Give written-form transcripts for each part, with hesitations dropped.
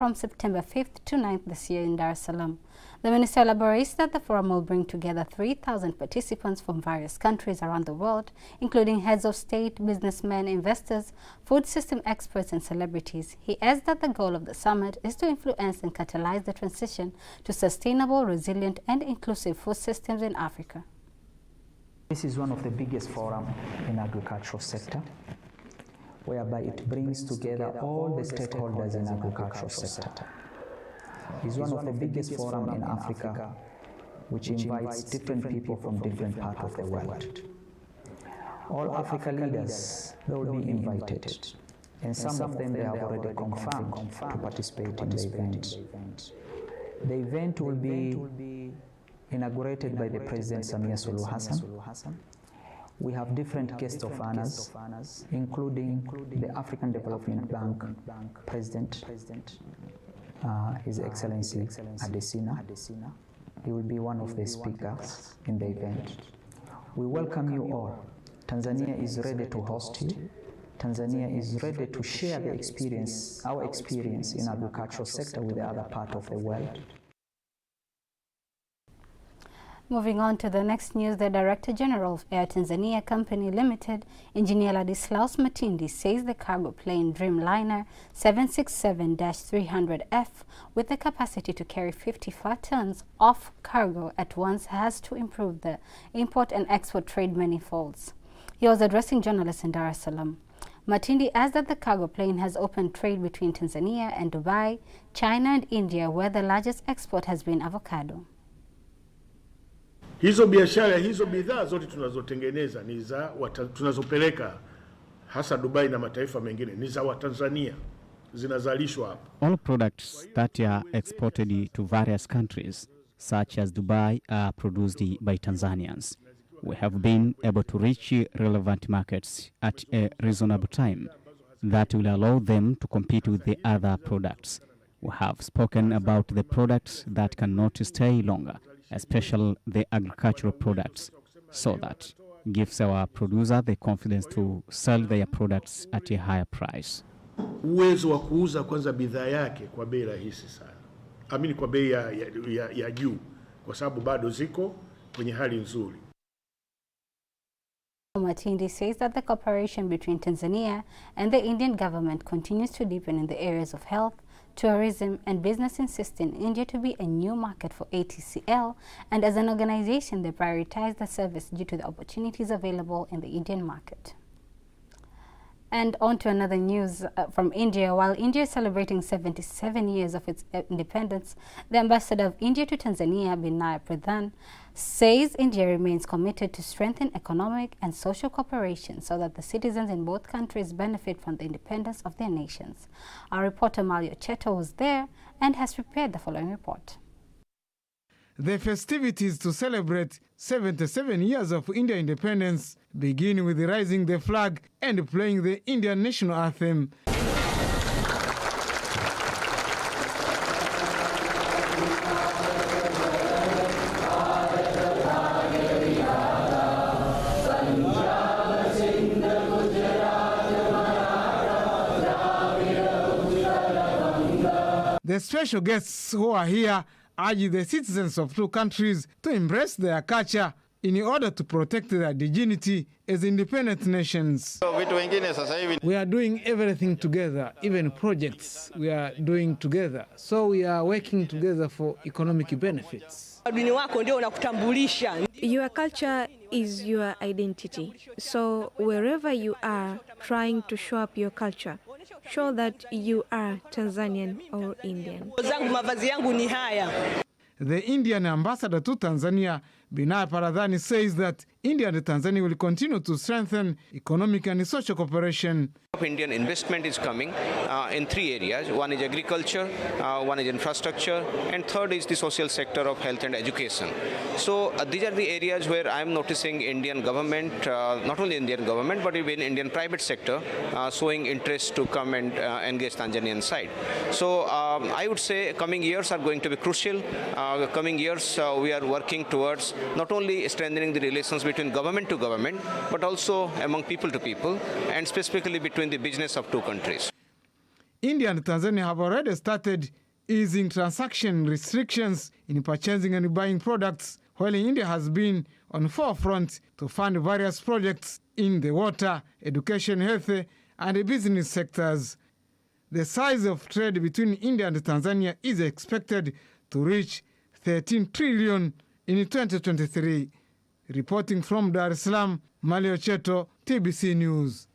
from September 5th to 9th this year in Dar es Salaam. The minister elaborates that the forum will bring together 3,000 participants from various countries around the world, including heads of state, businessmen, investors, food system experts, and celebrities. He adds that the goal of the summit is to influence and catalyze the transition to sustainable, resilient, and inclusive food systems in Africa. This is one of the biggest forums in agricultural sector, whereby it brings together all the stakeholders in agricultural sector. It's one of the biggest forums in Africa, which invites different people from different parts of the world. All Africa leaders, they will be invited, and some of them they have already confirmed to participate in the event. The event will be inaugurated by the President Samia Suluhu Hassan. We have different guests of honors, including the African Development Bank President, His Excellency Adesina. He will be one of the speakers in the event. We welcome you all. Tanzania is ready to host you. Tanzania is ready to share the experience, our experience in agricultural sector with the other part of the world. Moving on to the next news, the Director General of Air Tanzania Company Limited, Engineer Ladislaus Matindi, says the cargo plane Dreamliner 767-300F, with the capacity to carry 55 tons of cargo at once, has to improve the import and export trade manifolds. He was addressing journalists in Dar es Salaam. Matindi adds that the cargo plane has opened trade between Tanzania and Dubai, China and India, where the largest export has been avocado. Hizo biashara, hizo bidhaa zote tunazotengeneza ni za tunazopeleka hasa Dubai na mataifa mengine ni za Watanzania, zinazalishwa hapa. All products that are exported to various countries such as Dubai are produced by Tanzanians. We have been able to reach relevant markets at a reasonable time that will allow them to compete with the other products. We have spoken about the products that cannot stay longer, especially the agricultural products, so that gives our producer the confidence to sell their products at a higher price. Uwezo wa kuuza kwanza bidhaa yake kwa bei rahisi sana. Amini kwa bei ya juu, kwa sababu bado ziko kwenye hali nzuri. Matindi says that the cooperation between Tanzania and the Indian government continues to deepen in the areas of health, tourism, and business, insisting India to be a new market for ATCL, and as an organization they prioritize the service due to the opportunities available in the Indian market. And on to another news from India. While India is celebrating 77 years of its independence, the ambassador of India to Tanzania, Binay Pradhan, says India remains committed to strengthen economic and social cooperation so that the citizens in both countries benefit from the independence of their nations. Our reporter Malio Cheto was there and has prepared the following report. The festivities to celebrate 77 years of Indian independence begin with raising the flag and playing the Indian national anthem. The special guests who are here urge the citizens of two countries to embrace their culture in order to protect their dignity as independent nations. We are doing everything together, even projects we are doing together. So we are working together for economic benefits. Your culture is your identity. So wherever you are trying to show up your culture, show that you are Tanzanian or Indian. The Indian ambassador to Tanzania, Binay Pradhan, says that India and Tanzania will continue to strengthen economic and social cooperation. Indian investment is coming in three areas. One is agriculture, one is infrastructure, and third is the social sector of health and education. So these are the areas where I am noticing Indian government, not only Indian government, but even Indian private sector showing interest to come and engage Tanzanian side. So I would say coming years are going to be crucial. Coming years we are working towards not only strengthening the relations between government to government, but also among people to people, and specifically between the business of two countries. India and Tanzania have already started easing transaction restrictions in purchasing and buying products, while India has been on forefront to fund various projects in the water, education, health, and business sectors. The size of trade between India and Tanzania is expected to reach 13 trillion in 2023. Reporting from Dar es Salaam, Malio Cheto, TBC News.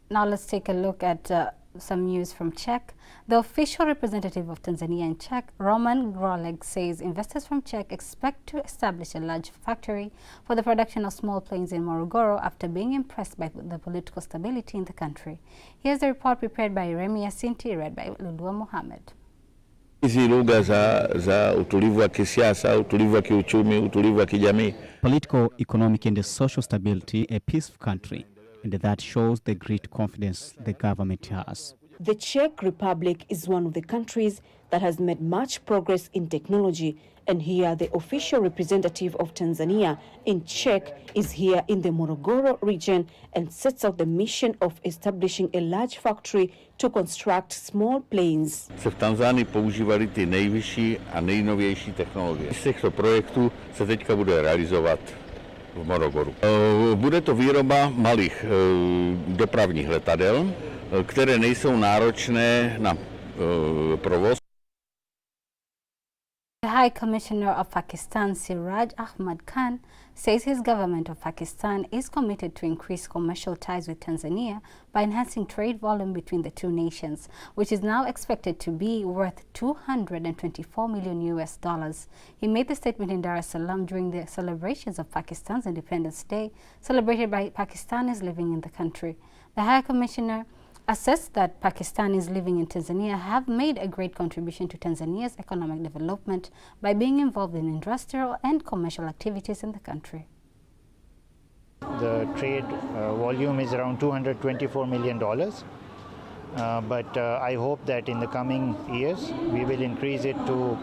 Now let's take a look at some news from Czech. The official representative of Tanzania in Czech, Roman Groleg, says investors from Czech expect to establish a large factory for the production of small planes in Morogoro after being impressed by the political stability in the country. Here's a report prepared by Remia Sinti, read by Lulua Mohammed. Hizi lugha za utulivu wa kisiasa, utulivu wa kiuchumi, utulivu wa kijamii. Political, economic and social stability, a peaceful country, and that shows the great confidence the government has. The Czech Republic is one of the countries that has made much progress in technology, and here the official representative of Tanzania in Czech is here in the Morogoro region and sets out the mission of establishing a large factory to construct small planes. Se v Tanzanii používali ty nejvyšší a nejnovější technologie. Z těchto projektů se teďka bude realizovat v Morogoru. Bude to výroba malých dopravních letadel, které nejsou náročné na provoz. The High Commissioner of Pakistan, Siraj Ahmad Khan, says his government of Pakistan is committed to increase commercial ties with Tanzania by enhancing trade volume between the two nations, which is now expected to be worth $224 million. He made the statement in Dar es Salaam during the celebrations of Pakistan's Independence Day, celebrated by Pakistanis living in the country. The High Commissioner assessed that Pakistanis living in Tanzania have made a great contribution to Tanzania's economic development by being involved in industrial and commercial activities in the country. The trade volume is around $224 million, but I hope that in the coming years we will increase it to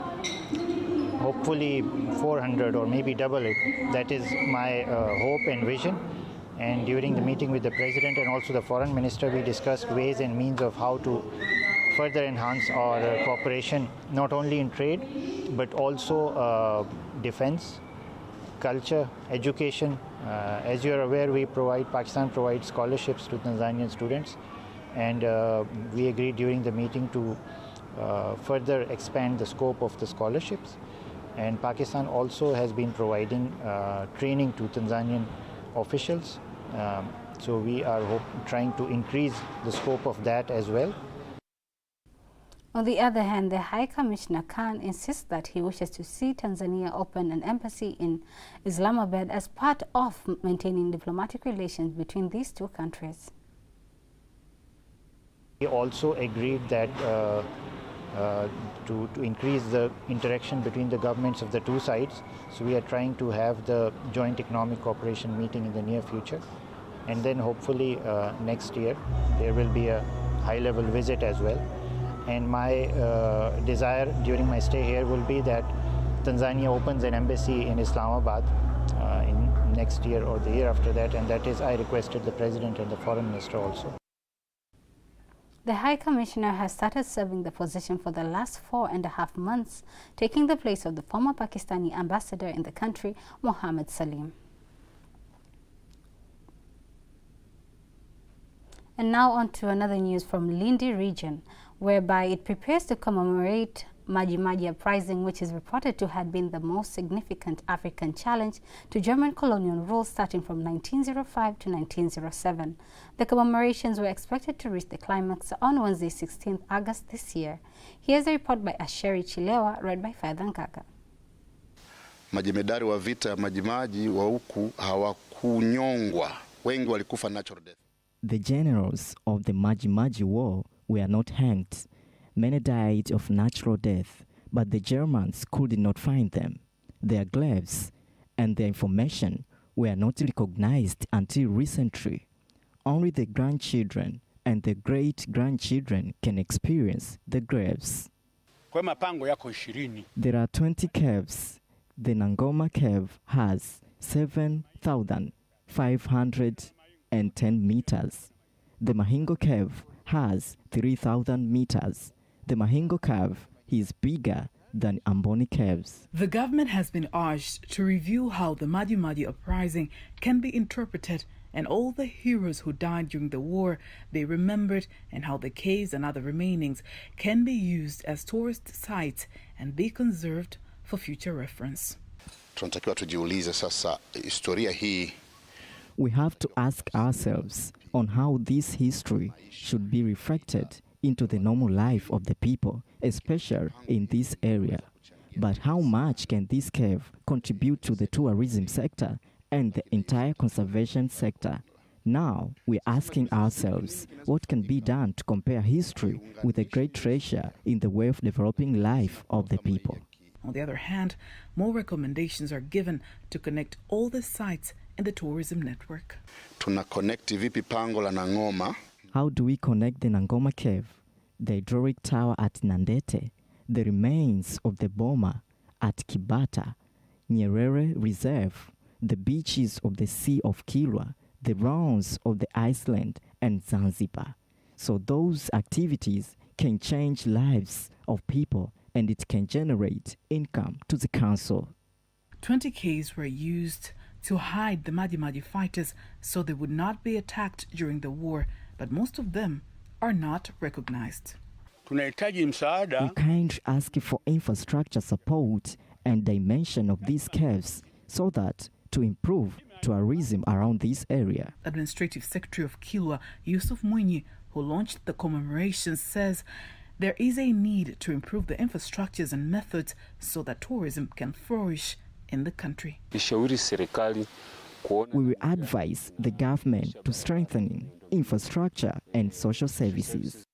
hopefully 400 or maybe double it. That is my hope and vision. And during the meeting with the President and also the Foreign Minister, we discussed ways and means of how to further enhance our cooperation, not only in trade, but also defense, culture, education. As you are aware, Pakistan provides scholarships to Tanzanian students, and we agreed during the meeting to further expand the scope of the scholarships. And Pakistan also has been providing training to Tanzanian officials, so we are trying to increase the scope of that as well. On the other hand, the High Commissioner Khan insists that he wishes to see Tanzania open an embassy in Islamabad as part of maintaining diplomatic relations between these two countries. We also agreed that to increase the interaction between the governments of the two sides. So we are trying to have the joint economic cooperation meeting in the near future. And then hopefully next year there will be a high-level visit as well. And my desire during my stay here will be that Tanzania opens an embassy in Islamabad in next year or the year after that. And that is, I requested the President and the Foreign Minister also. The High Commissioner has started serving the position for the last 4.5 months, taking the place of the former Pakistani ambassador in the country, Mohammed Salim. And now on to another news from Lindi region, whereby it prepares to commemorate Maji Maji uprising, which is reported to have been the most significant African challenge to German colonial rule starting from 1905 to 1907. The commemorations were expected to reach the climax on Wednesday, 16th August this year. Here's a report by Asheri Chilewa, read by Faida Nkaka. Majemedari wa vita ya Maji Maji wa huku hawakunyongwa. Wengi walikufa natural death. The generals of the Maji Maji war were not hanged. Many died of natural death, but the Germans could not find them. Their graves and their information were not recognized until recently. Only the grandchildren and the great-grandchildren can experience the graves. There are 20 caves. The Nangoma cave has 7,510 meters. The Mahingo cave has 3,000 meters. The Mahingo Cave is bigger than Amboni Caves. The government has been urged to review how the Maji Maji uprising can be interpreted and all the heroes who died during the war be remembered, and how the caves and other remainings can be used as tourist sites and be conserved for future reference. Tunatakiwa tujiulize sasa historia hii. We have to ask ourselves on how this history should be reflected into the normal life of the people, especially in this area. But how much can this cave contribute to the tourism sector and the entire conservation sector? Now we're asking ourselves what can be done to compare history with a great treasure in the way of developing life of the people. On the other hand, more recommendations are given to connect all the sites in the tourism network. Tuna connect vipi pango la Nangoma? How do we connect the Nangoma Cave, the hydraulic tower at Nandete, the remains of the Boma at Kibata, Nyerere Reserve, the beaches of the Sea of Kilwa, the ruins of the Iceland and Zanzibar? So those activities can change lives of people and it can generate income to the council. 20 caves were used to hide the Maji Maji fighters so they would not be attacked during the war, but most of them are not recognized. We can't ask for infrastructure support and dimension of these caves so that to improve tourism around this area. Administrative Secretary of Kilwa, Yusuf Mwinyi, who launched the commemoration, says there is a need to improve the infrastructures and methods so that tourism can flourish in the country. We will advise the government to strengthen infrastructure and social services.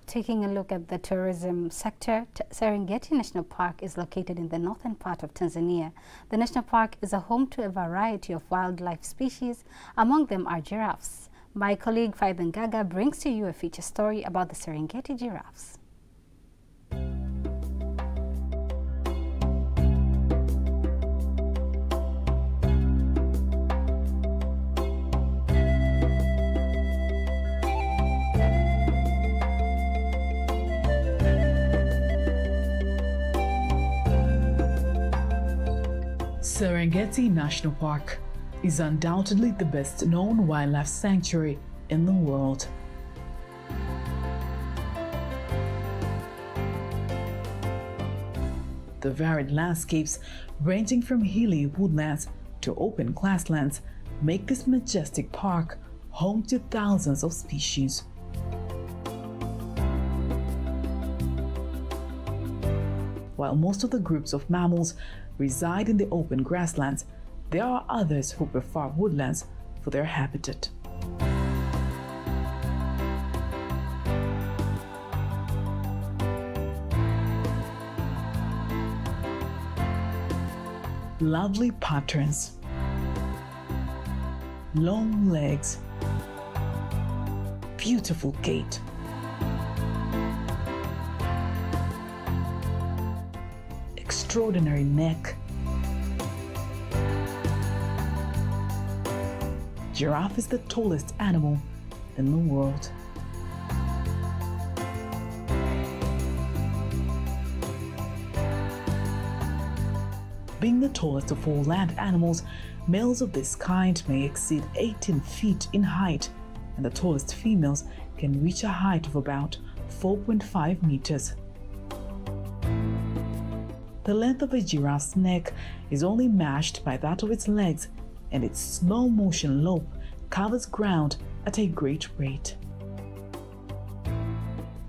Taking a look at the tourism sector, Serengeti National Park is located in the northern part of Tanzania. The national park is a home to a variety of wildlife species. Among them are giraffes. My colleague Faithan Gaga brings to you a feature story about the Serengeti giraffes. Serengeti National Park is undoubtedly the best-known wildlife sanctuary in the world. The varied landscapes, ranging from hilly woodlands to open grasslands, make this majestic park home to thousands of species. While most of the groups of mammals reside in the open grasslands, there are others who prefer woodlands for their habitat. Lovely patterns, long legs, beautiful gait, extraordinary neck. Giraffe is the tallest animal in the world. Being the tallest of all land animals, males of this kind may exceed 18 feet in height, and the tallest females can reach a height of about 4.5 meters. The length of a giraffe's neck is only matched by that of its legs, and its slow-motion lope covers ground at a great rate.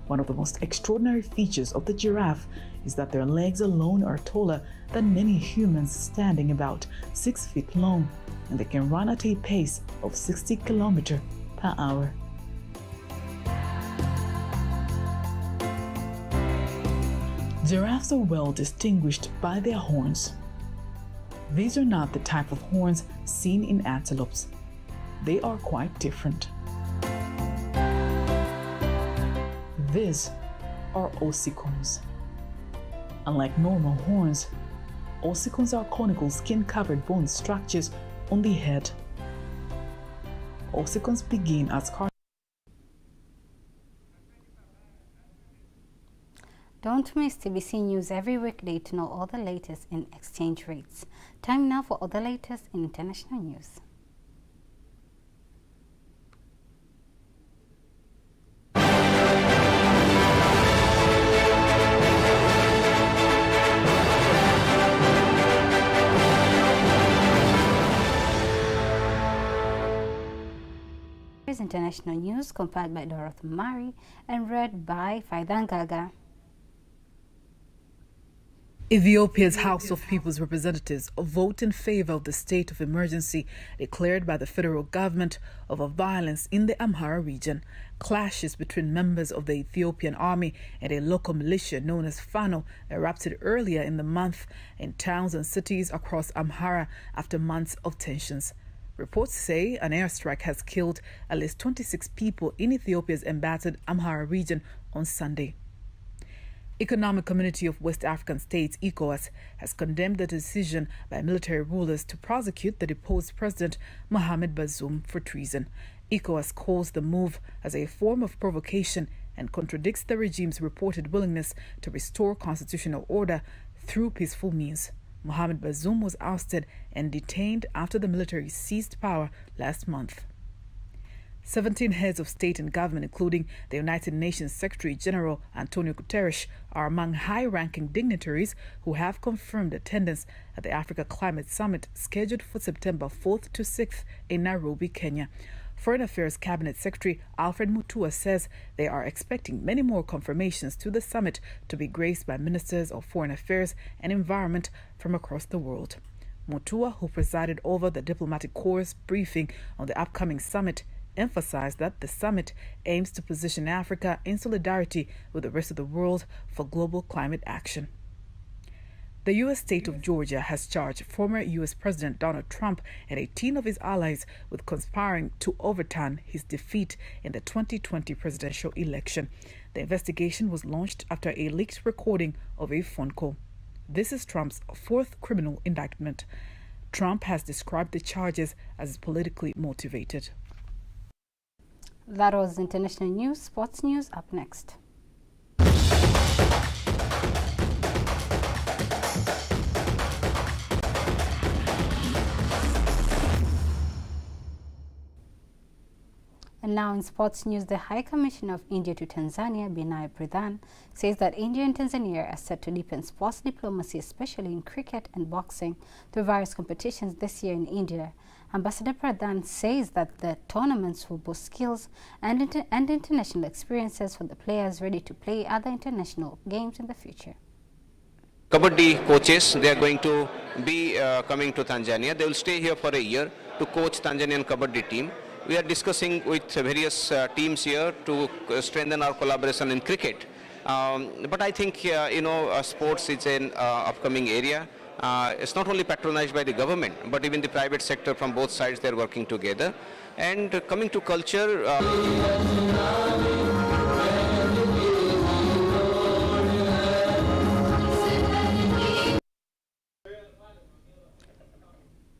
One of the most extraordinary features of the giraffe is that their legs alone are taller than many humans, standing about 6 feet long, and they can run at a pace of 60 km per hour. Giraffes are well distinguished by their horns. These are not the type of horns seen in antelopes. They are quite different. These are ossicons. Unlike normal horns, ossicons are conical skin-covered bone structures on the head. Ossicons begin as Don't miss TBC News every weekday to know all the latest in exchange rates. Time now for all the latest in international news. International news compiled by Dorothy Mari and read by Faidan Gaga. Ethiopia's House of People's Representatives vote in favor of the state of emergency declared by the federal government over violence in the Amhara region. Clashes between members of the Ethiopian army and a local militia known as Fano erupted earlier in the month in towns and cities across Amhara after months of tensions. Reports say an airstrike has killed at least 26 people in Ethiopia's embattled Amhara region on Sunday. Economic Community of West African States, ECOWAS, has condemned the decision by military rulers to prosecute the deposed President Mohamed Bazoum for treason. ECOWAS calls the move as a form of provocation and contradicts the regime's reported willingness to restore constitutional order through peaceful means. Mohamed Bazoum was ousted and detained after the military seized power last month. 17 heads of state and government, including the United Nations Secretary General Antonio Guterres, are among high-ranking dignitaries who have confirmed attendance at the Africa Climate Summit scheduled for September 4th to 6th in Nairobi, Kenya. Foreign Affairs Cabinet Secretary Alfred Mutua says they are expecting many more confirmations to the summit to be graced by ministers of foreign affairs and environment from across the world. Mutua, who presided over the diplomatic corps briefing on the upcoming summit, emphasized that the summit aims to position Africa in solidarity with the rest of the world for global climate action. The U.S. state of Georgia has charged former U.S. President Donald Trump and 18 of his allies with conspiring to overturn his defeat in the 2020 presidential election. The investigation was launched after a leaked recording of a phone call. This is Trump's fourth criminal indictment. Trump has described the charges as politically motivated. That was international news. Sports news up next. And now in sports news, the High Commissioner of India to Tanzania, Binay Pradhan, says that India and Tanzania are set to deepen sports diplomacy, especially in cricket and boxing, through various competitions this year in India. Ambassador Pradhan says that the tournaments will boost skills and international experiences for the players ready to play other international games in the future. Kabaddi coaches, they are going to be coming to Tanzania. They will stay here for a year to coach Tanzanian Kabaddi team. We are discussing with various teams here to strengthen our collaboration in cricket. But I think, sports is an upcoming area. It's not only patronized by the government, but even the private sector from both sides, they're working together. And coming to culture,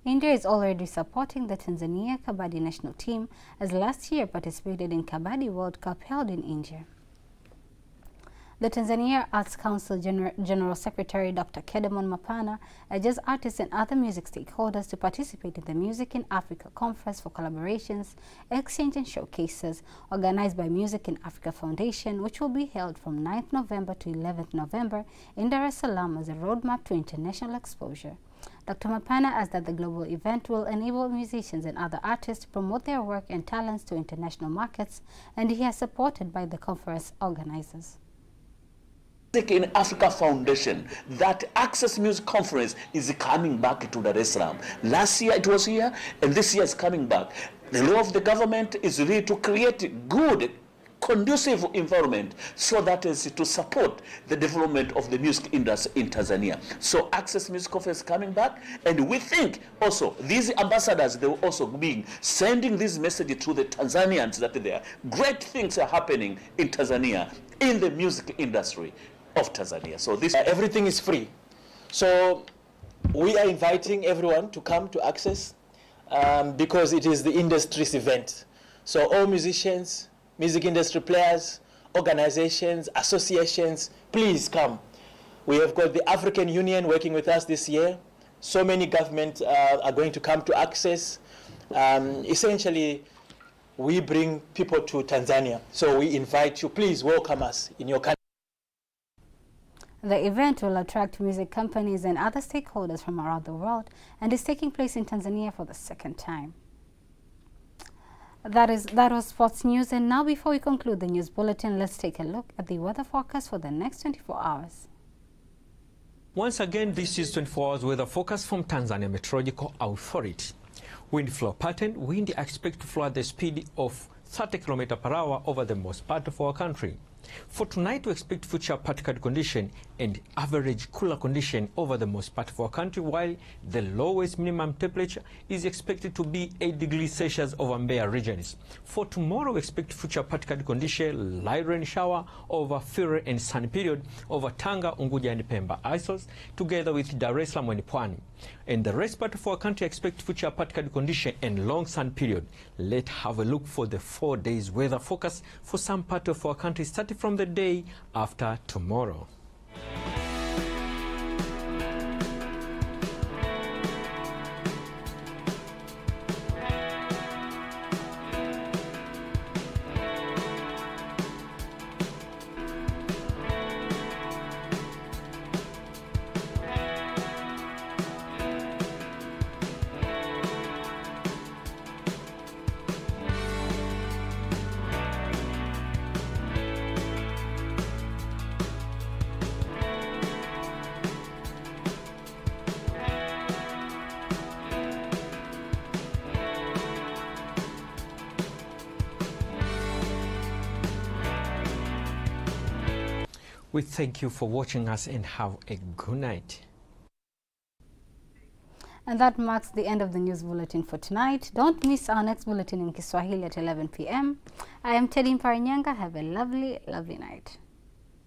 India is already supporting the Tanzania Kabaddi national team, as last year participated in Kabaddi World Cup held in India. The Tanzania Arts Council General Secretary Dr. Kedemon Mapana urges artists and other music stakeholders to participate in the Music in Africa Conference for collaborations, exchange and showcases organized by Music in Africa Foundation, which will be held from 9th November to 11th November in Dar es Salaam as a roadmap to international exposure. Dr. Mapana adds that the global event will enable musicians and other artists to promote their work and talents to international markets, and he is supported by the conference organizers. Music in Africa Foundation, that Access Music Conference is coming back to Dar es Salaam. Last year it was here, and this year it's coming back. The law of the government is really to create good, conducive environment so that is to support the development of the music industry in Tanzania. So Access Music Conference is coming back, and we think also these ambassadors, they will also be sending this message to the Tanzanians that there great things are happening in Tanzania in the music industry of Tanzania. So this everything is free. So we are inviting everyone to come to Access because it is the industry's event. So all musicians, music industry players, organizations, associations, please come. We have got the African Union working with us this year. So many governments are going to come to Access. Essentially, we bring people to Tanzania. So we invite you, please welcome us in your country. The event will attract music companies and other stakeholders from around the world and is taking place in Tanzania for the second time. That was sports news, and now before we conclude the news bulletin, let's take a look at the weather forecast for the next 24 hours. Once again, this is 24 hours weather forecast from Tanzania Meteorological Authority. Wind flow pattern, wind expect to flow at the speed of 30 km per hour over the most part of our country. For tonight, we expect future particle condition and average cooler condition over the most part of our country, while the lowest minimum temperature is expected to be 8 degrees Celsius over Mbeya regions. For tomorrow, we expect future particle condition, light rain shower over Fire and sun period over Tanga, Unguja and Pemba isles, together with Dar es Salaam and Pwani. And the rest part of our country expect future particle condition and long sun period. Let's have a look for the 4 days weather forecast for some part of our country starting from the day after tomorrow. We thank you for watching us and have a good night. And that marks the end of the news bulletin for tonight. Don't miss our next bulletin in Kiswahili at 11 p.m. I am Teddy Mparinyanga. Have a lovely, lovely night.